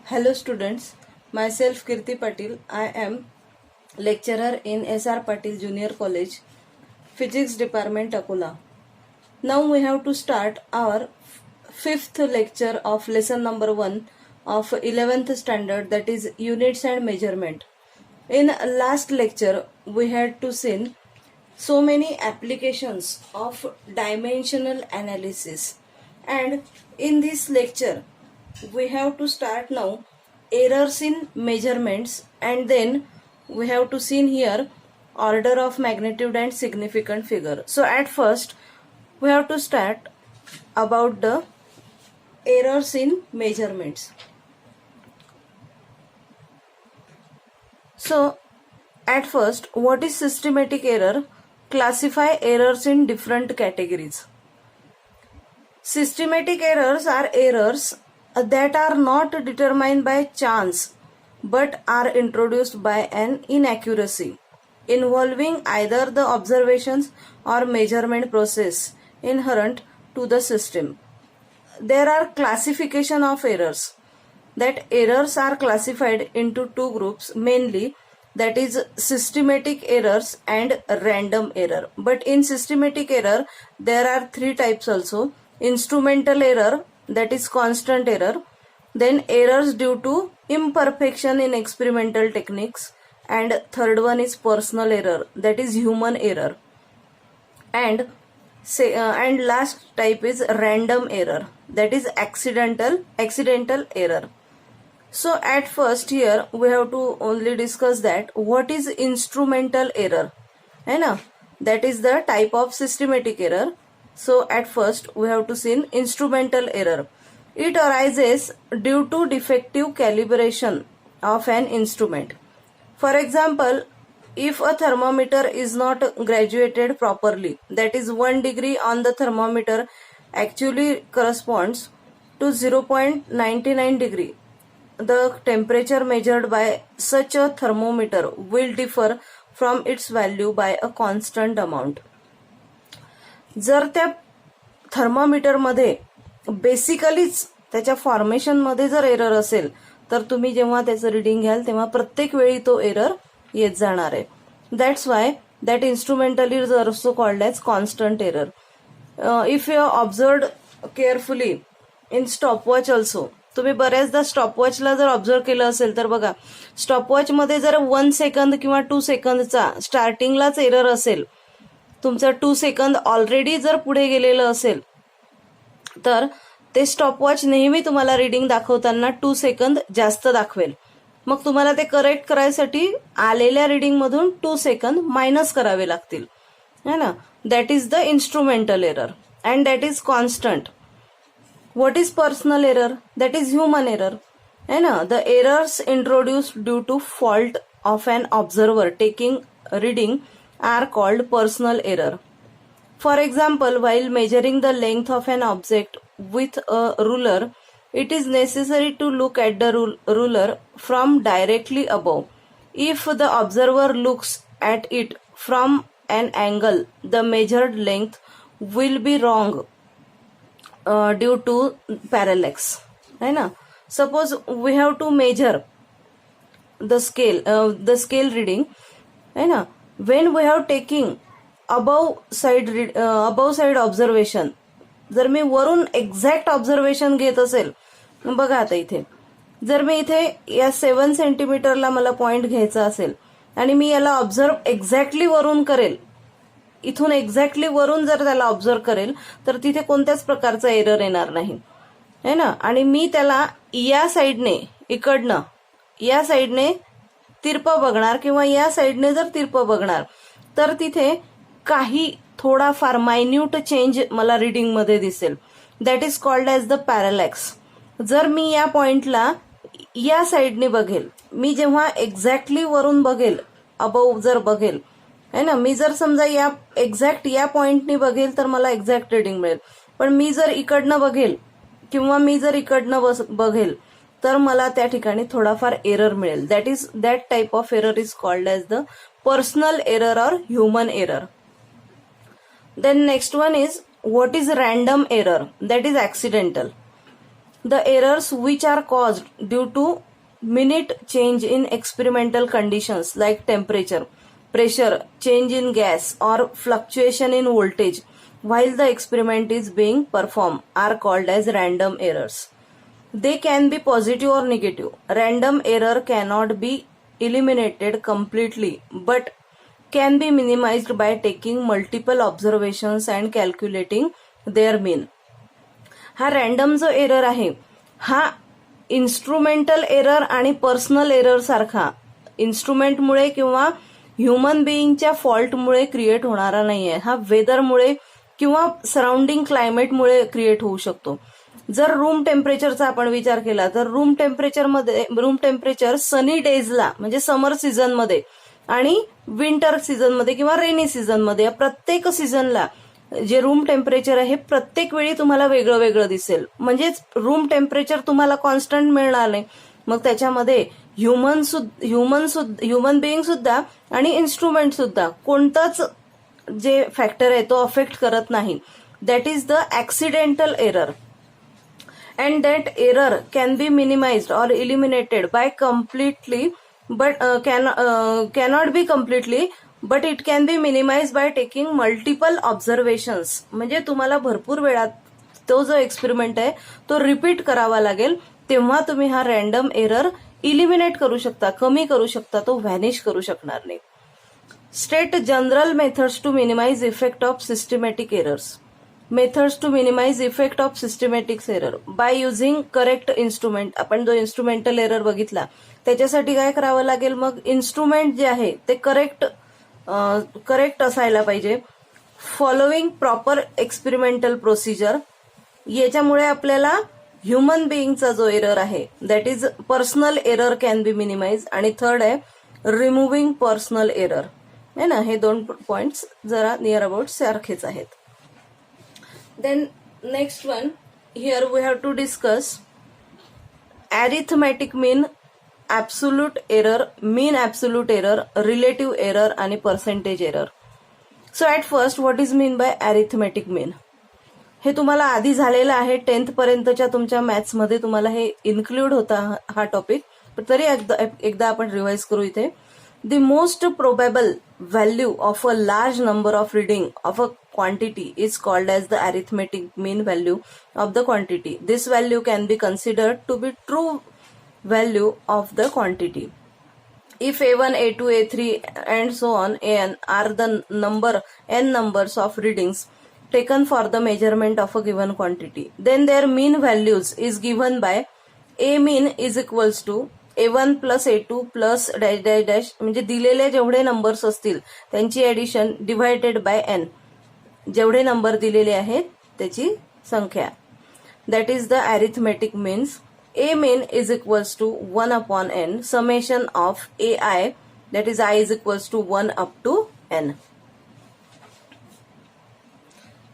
Hello students, myself Kirti Patil. I am lecturer in S.R. Patil Junior College, Physics Department, Akola. Now we have to start our fifth lecture of lesson number 1 of 11th standard, that is units and measurement. In last lecture we had to see so many applications of dimensional analysis, and in this lecture we have to start now errors in measurements, and then we have to see here order of magnitude and significant figure. So at first we have to start about the errors in measurements. So at first, what is systematic error? Classify errors in different categories. Systematic errors are errors that are not determined by chance but are introduced by an inaccuracy involving either the observations or measurement process inherent to the system. There are classification of errors. That errors are classified into two groups mainly, that is systematic errors and random error. But in systematic error there are three types also: instrumental error, that is constant error, then errors due to imperfection in experimental techniques, and third one is personal error, that is human error, and last type is random error, that is accidental error. So at first here we have to only discuss that what is instrumental error, है ना? That is the type of systematic error. So at first we have to see instrumental error. It arises due to defective calibration of an instrument. For example, if a thermometer is not graduated properly, that is 1 degree on the thermometer actually corresponds to 0.99 degree. The temperature measured by such a thermometer will differ from its value by a constant amount. जर त्या thermometer मध्ये बेसिकलीच त्याच्या formation मध्ये जर error असेल तर तुम्ही जेव्हा त्याचं रिडिंग घ्याल तेव्हा प्रत्येक वेळी तो एरर येत जाणार आहे. That's why that instrumental is also called as constant error. If you observed carefully in stopwatch also, तुम्ही बऱ्याचदा स्टॉपवॉचला जर ऑब्झर्व केलं असेल तर बघा, स्टॉपवॉच मध्ये जर 1 सेकंद किंवा 2 सेकंदचा स्टार्टिंगलाच एरर असेल, तुमचं 2 सेकंद ऑलरेडी जर पुढे गेलेलं असेल तर ते स्टॉपवॉच नेहमी तुम्हाला रिडिंग दाखवताना 2 सेकंद जास्त दाखवेल. मग तुम्हाला ते करेक्ट करायसाठी आलेल्या रिडिंग मधून 2 सेकंद मायनस करावे लागतील, है ना? That is the instrumental error and that is constant. What is personal error? That is human error. है ना? The errors introduced due to fault of an observer taking reading are called personal error. For example, while measuring the length of an object with a ruler, it is necessary to look at the ruler from directly above. If the observer looks at it from an angle, the measured length will be wrong due to parallax, है ना? Suppose we have to measure the scale reading, है ना? When we have taking above side observation, जर मी वरून exact observation घेत असेल, बघा आता इथे जर मी इथे या 7 सेंटीमीटरला मला पॉइंट घ्यायचा असेल आणि मी याला ऑब्झर्व एक्झॅक्टली वरून करेल, इथून एक्झॅक्टली वरून जर त्याला ऑब्झर्व करेल तर तिथे कोणत्याच प्रकारचा एरर येणार नाही, है ना? आणि मी त्याला या साईडने इकडनं या साईडने तिरपं बघणार किंवा या साईडने जर तिरपं बघणार तर तिथे काही थोडाफार मायन्यूट चेंज मला रिडिंग मध्ये दिसेल. That is called as the parallax. जर मी या पॉइंटला या साईडने बघेल, मी जेव्हा एक्झॅक्टली वरून बघेल, अबव जर बघेल, है ना, मी जर समजा या एक्झॅक्ट या पॉइंटनी बघेल तर मला एक्झॅक्ट रिडिंग मिळेल. पण मी जर इकडनं बघेल किंवा मी जर इकडनं बघेल तर मला त्या ठिकाणी थोडाफार एरर मिळेल. That type of error is called as the personal error or human error. Then next one is what is random error? That is accidental. The errors which are caused due to minute change in experimental conditions like temperature, pressure, change in gas, or fluctuation in voltage while the experiment is being performed are called as random errors. They can be positive or negative. Random error cannot be eliminated completely but can be minimized by taking multiple observations and calculating their mean. हा random जो error आहे हा instrumental error आणि personal error सारखा इन्स्ट्रुमेंटमुळे किंवा human बिईंगच्या फॉल्टमुळे create होणारा नाहीये. हा वेदरमुळे किंवा सराउंडिंग क्लायमेटमुळे क्रिएट होऊ शकतो. जर रूम टेम्परेचरचा आपण विचार केला तर रूम टेम्परेचर सनी डेजला म्हणजे समर सीझनमध्ये आणि विंटर सीझनमध्ये किंवा रेनी सीझनमध्ये या प्रत्येक सीझनला जे रूम टेम्परेचर आहे प्रत्येक वेळी तुम्हाला वेगळं वेगळं दिसेल. म्हणजेच रूम टेम्परेचर तुम्हाला कॉन्स्टंट मिळणार नाही. मग त्याच्यामध्ये ह्युमन बिईंग सुद्धा आणि इन्स्ट्रुमेंट सुद्धा कोणताच जे फॅक्टर आहे तो अफेक्ट करत नाही. That is the accidental error. And that error can be minimized or eliminated by completely but cannot be completely but it can be minimized by taking multiple observations. म्हणजे तुम्हाला भरपूर वेळात तो जो एक्सपेरिमेंट आहे तो रिपीट करावा लागेल तेव्हा तुम्ही हा रॅन्डम एरर इलिमिनेट करू शकता, कमी करू शकता, तो व्हॅनिश करू शकणार नाही. State general methods to minimise effect of systematic errors. Methods to minimise effect of systematic error by using correct instrument. आपण जो इन्स्ट्रुमेंटल एरर बघितला त्याच्यासाठी काय करावं लागेल, मग इन्स्ट्रुमेंट जे आहे ते करेक्ट असायला पाहिजे. Following proper experimental procedure. याच्यामुळे आपल्याला ह्युमन बिईंगचा जो एरर आहे that is personal error can be minimise. आणि थर्ड आहे रिमुव्हिंग पर्सनल एरर. है ना, हे दोन पॉइंट्स जरा नियर अबाउट सारखेच आहेत. Then next one, here we have to discuss arithmetic mean, absolute error, mean absolute error, relative error आणि percentage error. So at first what is mean by arithmetic mean? हे तुम्हाला आधी झालेलं आहे 10th पर्यंतच्या तुमच्या maths मध्ये तुम्हाला हे इन्क्लूड होता हा टॉपिक, पण तरी एकदा आपण रिवाइज करू इथे. The most probable value of a large number of reading of a quantity is called as the arithmetic mean value of the quantity. This value can be considered to be true value of the quantity. If A1, A2, A3 and so on An are the n numbers of readings taken for the measurement of a given quantity, then their mean values is given by A mean is equals to A1 plus A2 plus dash dash dash, म्हणजे दिलेले जेवढे numbers असतील त्यांची addition divided by n. जेवढे number दिलेले आहेत त्याची संख्या. That is the arithmetic means. A mean is equals to 1 upon n summation of AI, that is I is equals to 1 up to n.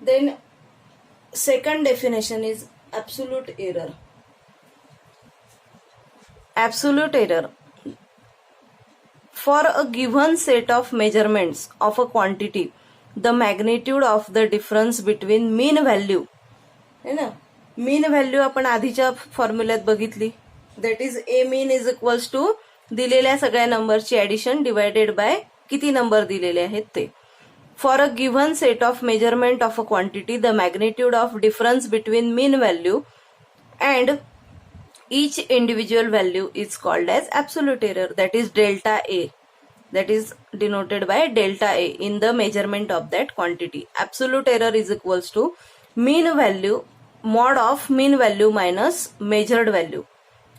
Then second definition is absolute error. Absolute error. For a given set of measurements of a quantity, the magnitude of the difference between mean value, है ना, mean value आपण आधीच्या फॉर्म्युल्यात बघितली. That is a mean is equals to दिलेल्या सगळ्या नंबरची addition divided by किती नंबर दिलेले आहेत ते. For a given set of measurement of a quantity, the magnitude of difference between mean value and each individual value is called as absolute error, that is delta A, that is denoted by delta A in the measurement of that quantity. Absolute error is equals to mean value mod of mean value minus measured value,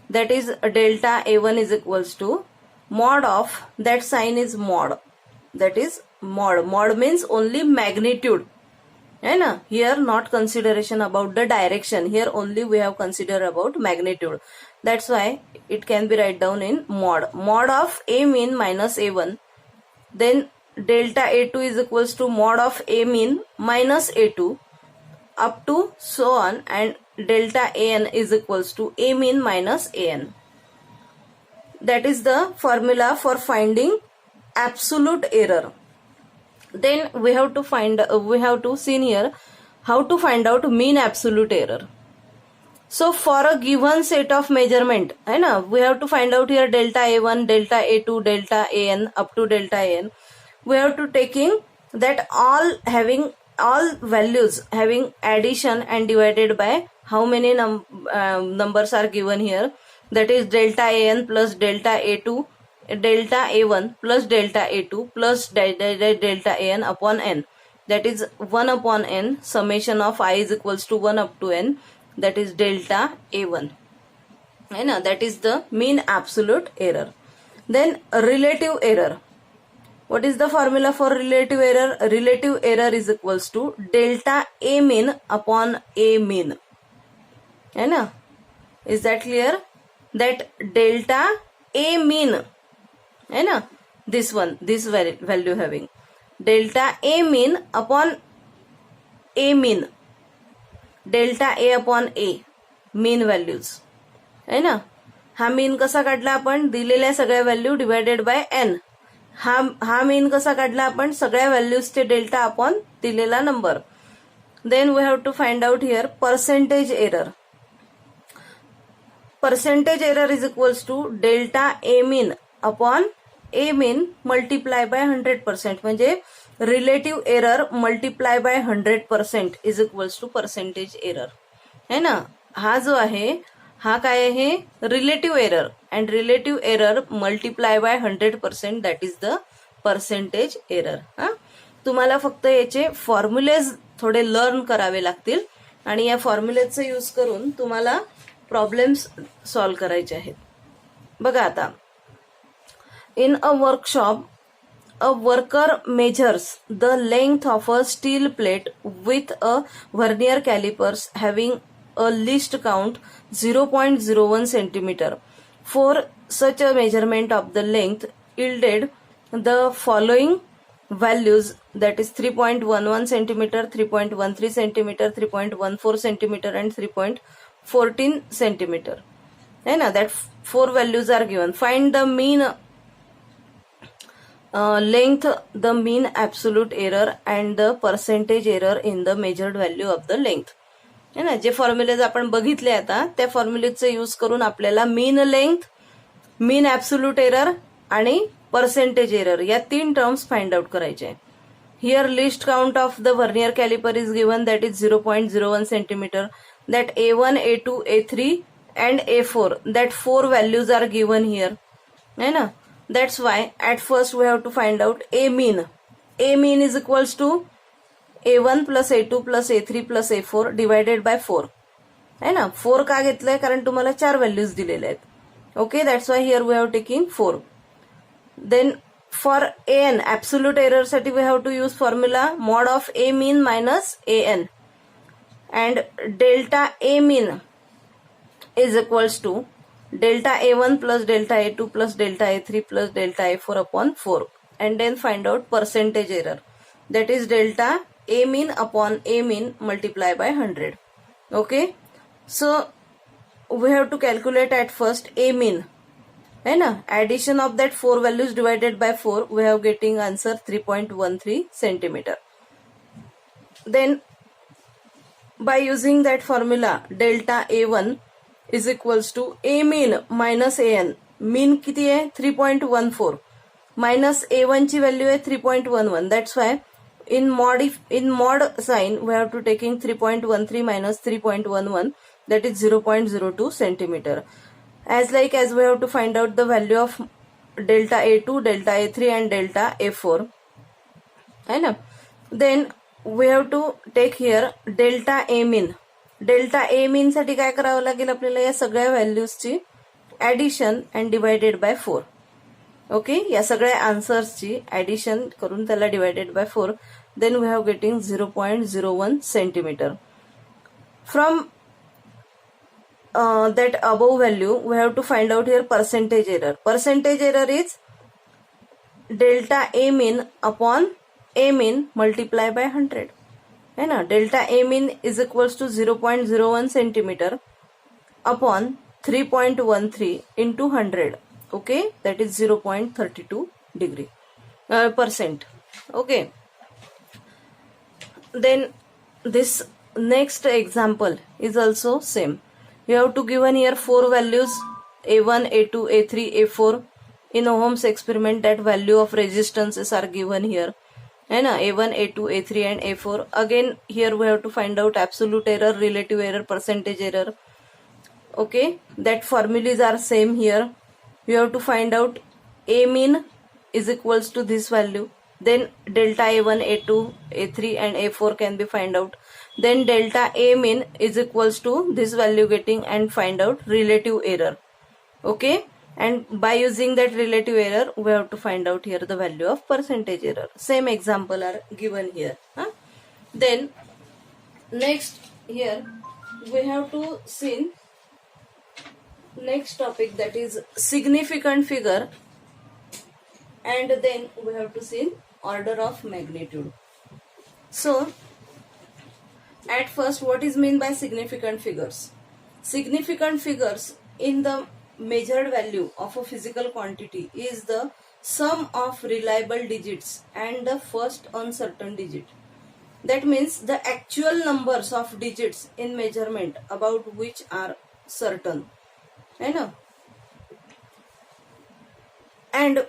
that is delta A1 is equals to mod of, that sign is mod, that is mod means only magnitude, है ना. Here not consideration about the direction, here only we have considered about magnitude. That's why it can be write down in mod of A mean minus A1. Then delta A2 is equals to mod of A mean minus A2 up to so on, and delta AN is equals to A mean minus AN. That is the formula for finding absolute error. Then we have to see here how to find out mean absolute error. So for a given set of measurement, है ना, we have to find out here delta A1, delta A2, delta AN up to delta AN. We have to taking that all values having addition and divided by how many numbers are given here. That is delta AN plus delta A2, delta A1 plus delta A2 plus delta AN upon N. That is 1 upon N, summation of I is equals to 1 up to N. That is delta A1. That is the mean absolute error. Then relative error. What is the formula for relative error? Relative error is equals to delta A mean upon A mean. Is that clear? That delta A mean, this one, this value having delta A mean upon A mean, delta A upon A mean values, हा mean कसा काढला आपण? दिलेल्या सगळ्या value divided by N. हा mean कसा काढला आपण? सगळ्या व्हॅल्यूजचे डेल्टा अपॉन दिलेला number. Then we have to find out here percentage error. Percentage error is equals to delta A mean upon A mean multiply by 100%. म्हणजे relative error multiply by 100% is equals to percentage error. है ना, हा जो आहे हा काय आहे? Relative error. And relative error multiply by 100%, that is the percentage error. तुम्हाला फक्त याचे फॉर्म्युलेज थोडे लर्न करावे लागतील आणि या फॉर्म्युलेचा यूज करून तुम्हाला प्रॉब्लेम्स सॉल्व्ह करायचे आहेत. बघा आता, in a workshop a worker measures the length of a steel plate with a vernier calipers having a least count 0.01 centimeter. For such a measurement of the length yielded the following values, that is 3.11 centimeter, 3.13 centimeter, 3.14 centimeter and 3.14 centimeter. That 4 values are given. Find the mean length, the mean absolute error and the percentage error in the measured value of the length. J formulas आपण बघितले आता त्या फॉर्म्युलेचे use करून आपल्याला mean length, mean absolute error आणि percentage error या 3 terms find out करायचे. Here list count of the vernier calliper is given, that is 0.01 centimetre. That A1, A2, A3 and A4, that 4 values are given here. That's why at first we have to find out A mean. A mean is equals to A1 plus A2 plus A3 plus A4 divided by 4. 4 का घेतलंय? कारण तुम्हाला 4 values दिलेल्या आहेत. Okay, that's why here we have taking 4. Then for AN, absolute error साठी we have to use formula mod of A mean minus AN. And delta A mean is equals to delta A1 plus delta A2 plus delta A3 plus delta A4 upon 4. And then find out percentage error. That is delta A mean upon A mean multiply by 100. Okay. So we have to calculate at first A mean. Addition of that 4 values divided by 4, we have getting answer 3.13 centimeter. Then by using that formula, delta A1 is equals to A mean minus AN. Mean किती आहे? 3.14 minus A1 ची value आहे 3.11. That's why in mod sign we have to taking 3.13 minus 3.11, that is 0.02 centimeter. As we have to find out the value of delta A2, delta A3 and delta A4. Then we have to take here delta A mean. Delta A mean साठी काय करावं लागेल आपल्याला? या सगळ्या व्हॅल्यूजची addition and divided by 4. Okay, या सगळ्या आन्सर्सची ऍडिशन करून त्याला divided by 4. Then we have getting 0.01 centimetre. From that above value we have to find out here percentage error. Percentage error is delta A mean upon A mean multiply by 100. Delta A mean is equals to 0.01 centimetre upon 3.13 into 100. Okay, that is 0.32 degree percent. Okay, then this next example is also same. You have to given here 4 values A1, A2, A3, A4. In Ohm's experiment, that value of resistances are given here. है ना, A1, A2, A3 and A4. Again here we have to find out absolute error, relative error, percentage error. Okay, that formulas are same here. You have to find out A mean is equals to this value. Then delta A1, A2, A3 and A4 can be find out. Then delta A mean is equals to this value getting and find out relative error. Okay, and by using that relative error we have to find out here the value of percentage error. Same example are given here. Then next here we have to see next topic, that is significant figure, and then we have to see order of magnitude. So at first, what is meant by significant figures? Significant figures in the measured value of a physical quantity is the sum of reliable digits and the first uncertain digit. That means the actual numbers of digits in measurement about which are certain. है ना? And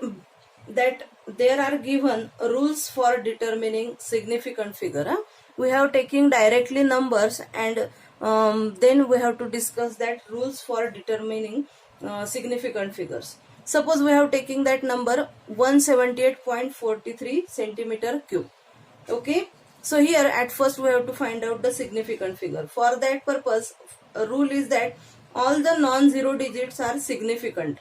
that there are given rules for determining significant figure. We have taken directly numbers, and then we have to discuss that rules for determining significant figures. Suppose we have taken that number 178.43 centimeter cube. Okay, so here at first we have to find out the significant figure. For that purpose, a rule is that all the non-zero digits are significant.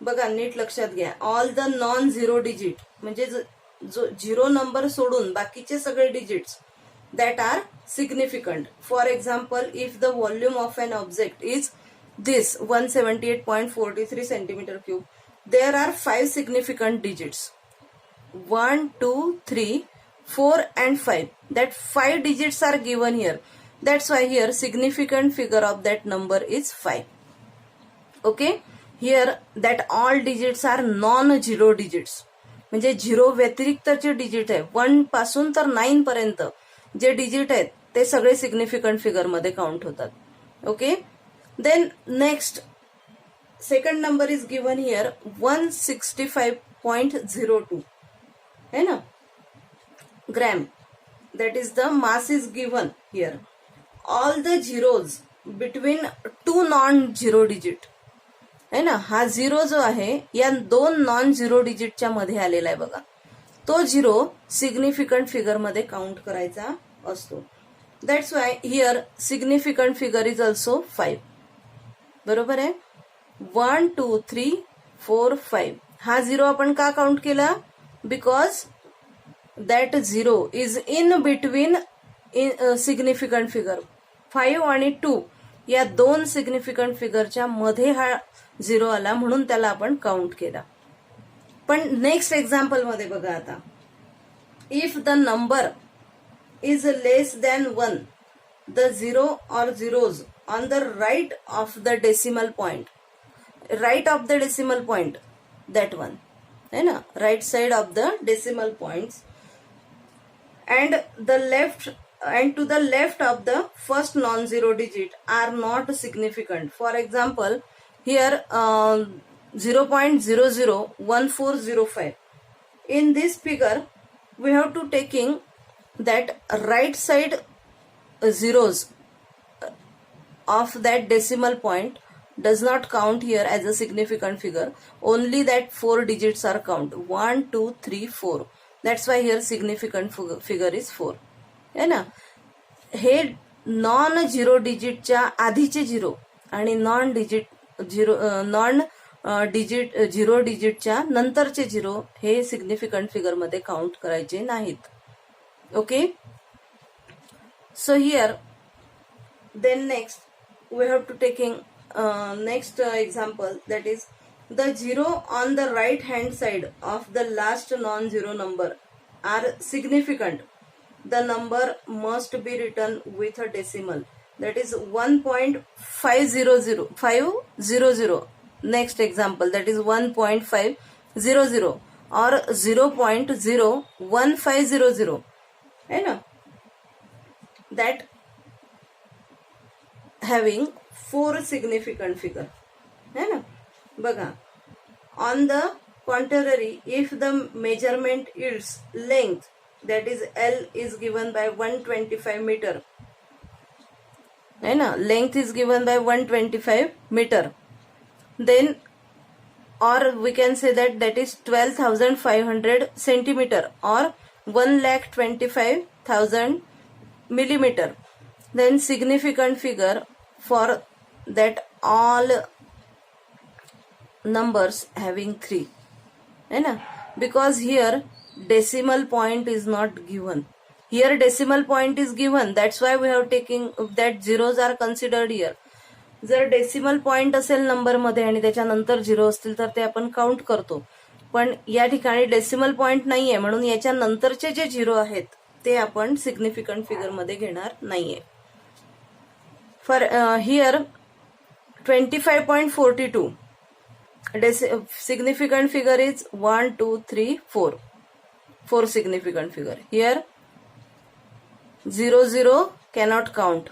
बघा NEET लक्षात घ्या, all the non zero digit म्हणजे जो zero number सोडून बाकीचे सगळे digits that are significant. For example, if the volume of an object is this 178.43 centimeter cube, there are 5 significant digits, 1, 2, 3, 4 and 5. That 5 digits are given here. That's why here significant figure of that number is 5. Okay, here that all digits are non-zero digits. म्हणजे zero व्यतिरिक्तचे digit आहे, 1 पासून तर 9 पर्यंत जे digit आहेत ते सगळे significant figure मध्ये count होतात. Okay, then next second number is given here 165.02 है ना gram. that is the mass is given here. All the zeros between two non-zero digit है ना, हा झिरो जो आहे या दोन नॉन झिरो डिजिटच्या मध्ये आलेला आहे बघा, तो झिरो सिग्निफिकंट फिगर मध्ये काउंट करायचा असतो. That's why here significant figure is also 5. बरोबर आहे, 1, 2, 3, 4, 5. हा झिरो आपण का काउंट केला? Because that zero is in between significant figure. 5 आणि 2 या दोन सिग्निफिकंट फिगरच्या मध्ये हा झिरो आला, म्हणून त्याला आपण काउंट केला. पण नेक्स्ट एक्झाम्पल मध्ये बघा आता, if the number is less than 1, the zero or zeros on the right of the decimal point, right of the decimal point, that one है ना, right side of the decimal points and the left and to the left of the first non-zero digit are not significant. For example, here 0.001405. In this figure, we have to taking that right side zeros of that decimal point does not count here as a significant figure. Only that 4 digits are count. 1, 2, 3, 4. That's why here significant figure is 4 है ना. हे non zero डिजिटच्या आधीचे zero आणि non digit zero डिजिटच्या नंतरचे zero हे significant figure मध्ये count करायचे नाहीत. Okay, so here then next we have to taking next example, that is the zero on the right hand side of the last non-zero number are significant. The number must be written with a decimal, that is 1.500500. Next example, that is 1.500 or 0.01500 है ना, that having 4 significant figure है ना. बघा, on the contrary, if the measurement yields length, that is L is given by 125 meter, है ना, length is given by 125 meter, then or we can say that is 12,500 centimeter or 1,25,000 millimeter, then significant figure for that all numbers having 3, है ना, because here decimal point is not given. Here decimal point is given, that's why we have taken that zeros are considered here. जर decimal point असेल number मध्ये आणि त्याच्यानंतर zero असतील तर ते आपण काउंट करतो, पण या ठिकाणी डेसिमल पॉइंट नाहीये म्हणून याच्या नंतरचे जे झिरो आहेत ते आपण सिग्निफिकंट फिगर मध्ये घेणार नाहीये. For here 25.42 significant figure is 1, 2, 3, 4. 4 significant figure. Here 0, 0 cannot count.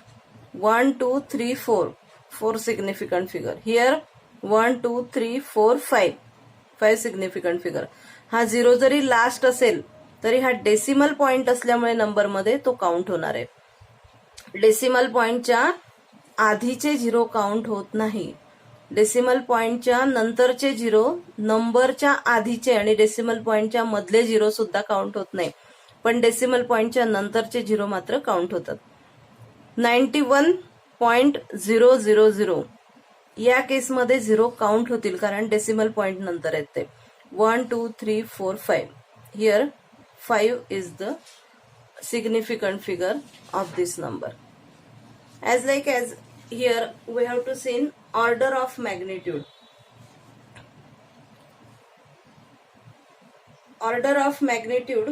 1, 2, 3, 4. 4 significant figure. Here 1, 2, 3, 4, 5. 5 significant figure. हा 0 जरी लास्ट असेल तरी हा डेसिमल पॉइंट असल्यामुळे नंबर मध्ये तो काउंट होणार आहे. डेसिमल पॉइंटच्या आधीचे 0 काउंट होत नाही. डेसिमल पॉइंटच्या नंतरचे 0 नंबरच्या आधीचे आणि डेसिमल पॉइंटच्या मधले 0 सुद्धा काउंट होत नाही, पण डेसिमल पॉइंटच्या नंतरचे 0 मात्र काउंट होतात. 91.000 या केसमध्ये 0 काउंट होतील कारण डेसिमल पॉइंट नंतर आहेत ते. 1, 2, 3, 4, 5. Here 5 is the significant figure of this number. As here we have to see in order of magnitude. Order of magnitude.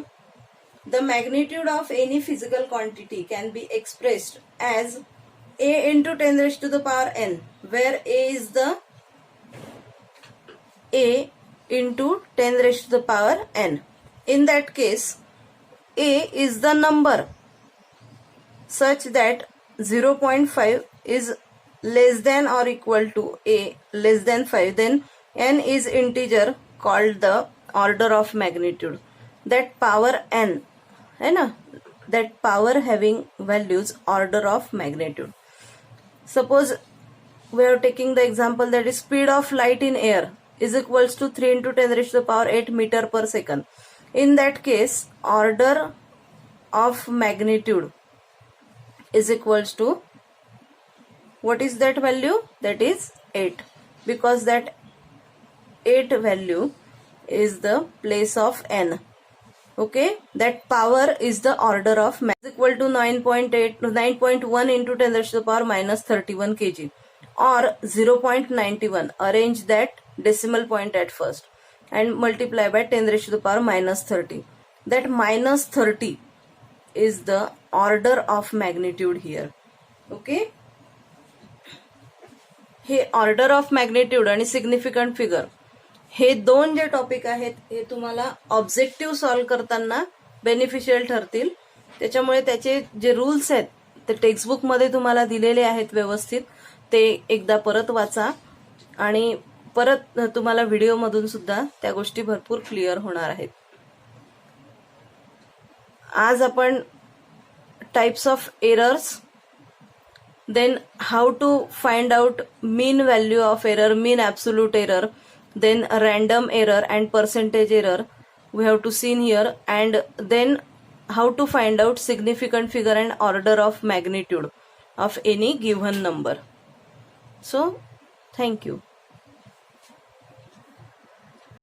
The magnitude of any physical quantity can be expressed as a into 10 raised to the power n, where a is the a into 10 raised to the power n. In that case, a is the number such that 0.5 is less than or equal to a less than 5, then n is integer called the order of magnitude. That power n, है ना, that power having values order of magnitude. Suppose we are taking the example that is speed of light in air is equals to 3 into 10 raised to the power 8 meter per second. In that case, order of magnitude is equals to, what is that value? That is 8, because that 8 value is the place of n. Okay, that power is the order of mass, equal to 9.1 into 10 raised to the power minus 31 kg or 0.91. Arrange that decimal point at first and multiply by 10 raised to the power minus 30. That minus 30 is the order of magnitude here. Okay, हे order of magnitude आणि significant figure हे दोन जे topic आहेत हे तुम्हाला objective solve करताना beneficial ठरतील. त्याच्यामुळे त्याचे जे रूल्स आहेत ते टेक्स्टबुक मध्ये तुम्हाला दिलेले आहेत व्यवस्थित, ते एकदा परत वाचा आणि परत तुम्हाला व्हिडिओ मधून सुद्धा त्या गोष्टी भरपूर क्लिअर होणार आहेत. आज आपण types of errors, then how to find out mean value of error, mean absolute error, then random error and percentage error we have to see in here, and then how to find out significant figure and order of magnitude of any given number. So thank you.